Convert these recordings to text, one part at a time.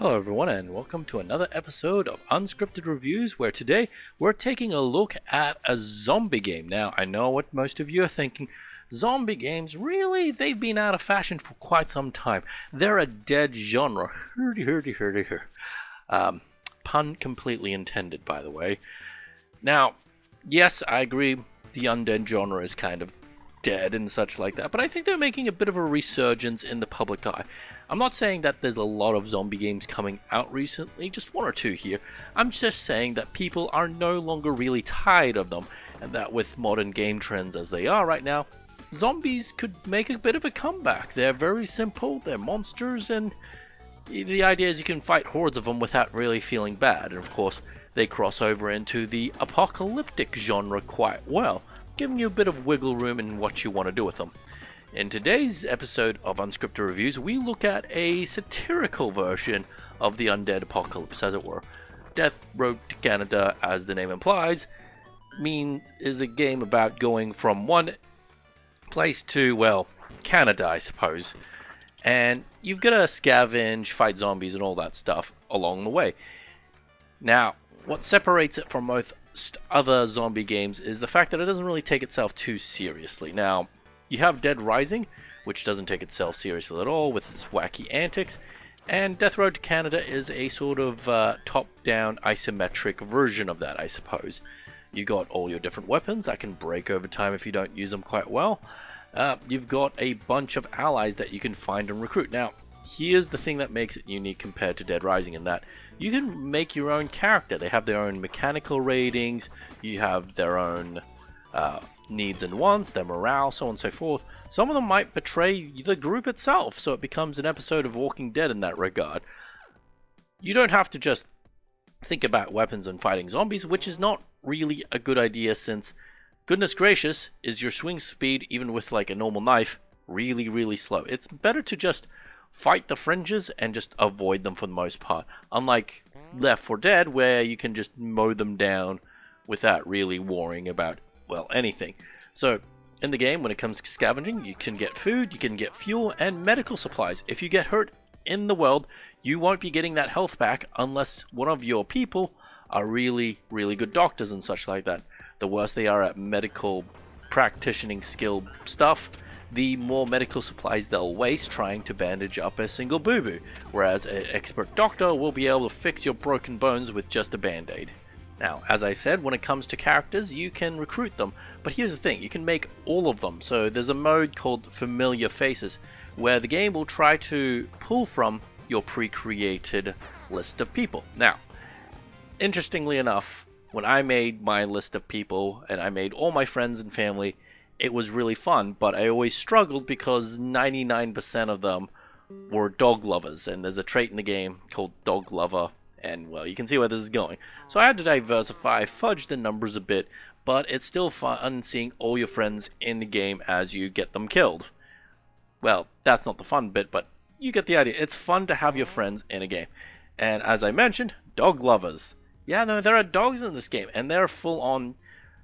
Hello everyone and welcome to another episode of Unscripted Reviews, where today we're taking a look at a zombie game. Now, I know what most of you are thinking. Zombie games, really? They've been out of fashion for quite some time. They're a dead genre. Hurdy. Pun completely intended, by the way. Now, yes, I agree the undead genre is kind of dead and such like that, but I think they're making a bit of a resurgence in the public eye. I'm not saying that there's a lot of zombie games coming out recently, just one or two here. I'm just saying that people are no longer really tired of them, and that with modern game trends as they are right now, zombies could make a bit of a comeback. They're very simple, they're monsters, and the idea is you can fight hordes of them without really feeling bad, and of course they cross over into the apocalyptic genre quite well, giving you a bit of wiggle room in what you want to do with them. In today's episode of Unscripted Reviews, we look at a satirical version of the undead apocalypse, as it were. Death Road to Canada, as the name implies, is a game about going from one place to, well, Canada, I suppose. And you've got to scavenge, fight zombies, and all that stuff along the way. Now, what separates it from most other zombie games is the fact that it doesn't really take itself too seriously. Now, you have Dead Rising, which doesn't take itself seriously at all with its wacky antics, and Death Road to Canada is a sort of top-down isometric version of that, I suppose. You got all your different weapons that can break over time if you don't use them quite well. You've got a bunch of allies that you can find and recruit. Now, here's the thing that makes it unique compared to Dead Rising, in that you can make your own character. They have their own mechanical ratings, you have their own needs and wants, their morale, so on and so forth. Some of them might betray the group itself, so it becomes an episode of Walking Dead in that regard. You don't have to just think about weapons and fighting zombies, which is not really a good idea, since, goodness gracious, is your swing speed, even with like a normal knife, really slow. It's better to just fight the fringes and just avoid them for the most part, unlike Left 4 Dead, where you can just mow them down without really worrying about, well, anything. So in the game, when it comes to scavenging, you can get food, you can get fuel, and medical supplies. If you get hurt in the world, you won't be getting that health back unless one of your people are really good doctors and such like that. The worse they are at medical practicing skill stuff, the more medical supplies they'll waste trying to bandage up a single boo-boo, whereas an expert doctor will be able to fix your broken bones with just a band-aid. Now, as I said, when it comes to characters, you can recruit them, but here's the thing, you can make all of them. So there's a mode called Familiar Faces, where the game will try to pull from your pre-created list of people. Now, interestingly enough, when I made my list of people, and I made all my friends and family, it was really fun, but I always struggled because 99% of them were dog lovers, and there's a trait in the game called Dog Lover, and, well, you can see where this is going. So I had to diversify, fudge the numbers a bit, but it's still fun seeing all your friends in the game as you get them killed. Well, that's not the fun bit, but you get the idea. It's fun to have your friends in a game. And as I mentioned, dog lovers. Yeah, no, there are dogs in this game, and they're full on.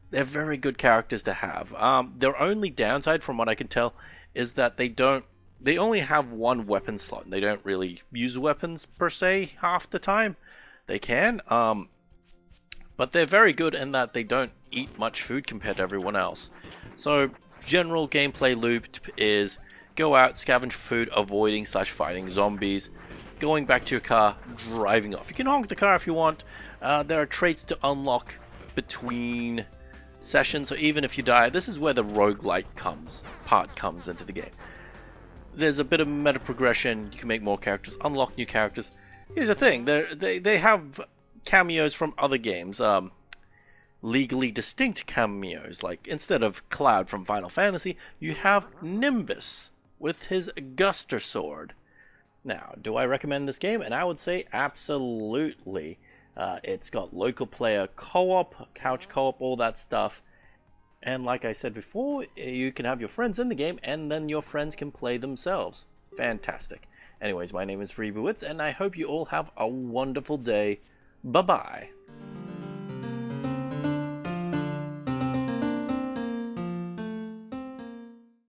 They're very good characters to have. Their only downside, from what I can tell, is that they only have one weapon slot, and they don't really use weapons per se half the time. They can, but they're very good in that they don't eat much food compared to everyone else. So, general gameplay loop is go out, scavenge food, avoiding / fighting zombies, going back to your car, driving off. You can honk the car if you want. There are traits to unlock between sessions, so even if you die, this is where the roguelike part comes into the game. There's a bit of meta progression, you can make more characters, unlock new characters. Here's the thing, they have cameos from other games, legally distinct cameos, like instead of Cloud from Final Fantasy, you have Nimbus with his Guster sword. Now, do I recommend this game? And I would say absolutely. It's got local player co-op, couch co-op, all that stuff. And like I said before, you can have your friends in the game, and then your friends can play themselves. Fantastic. Anyways, my name is Freebowitz, and I hope you all have a wonderful day. Bye-bye.